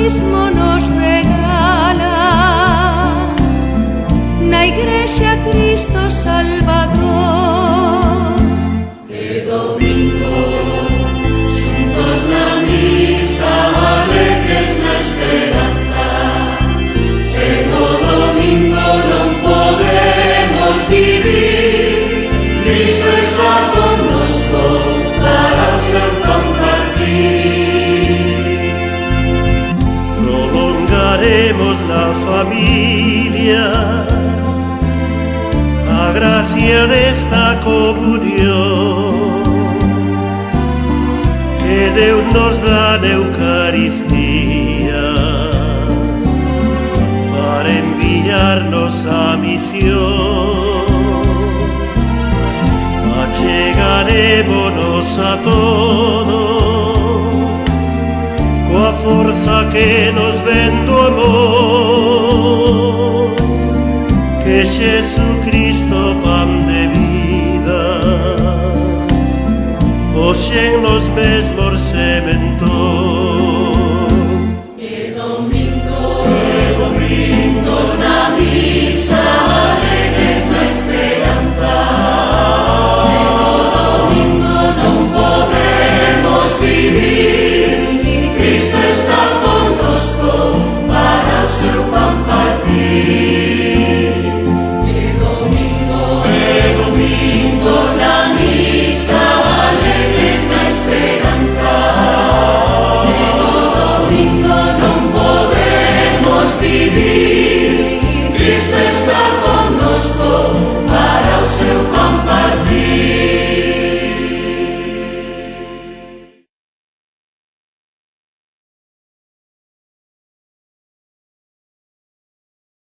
batismo nos regala na Igrexa Cristo Salvador. Que domingo xuntos na misa alegres na esperanza, sen o domingo non podemos vivir. Cristo está connosco para o seu compartir. Prolongaremos la familia a gracia desta comunión que Deus nos dá na Eucaristía para enviarnos a misión. Achegarémonos a todos coa forza que nos ven do amor, que Xesucristo pan de vida, hoxe nos mesmos sementos.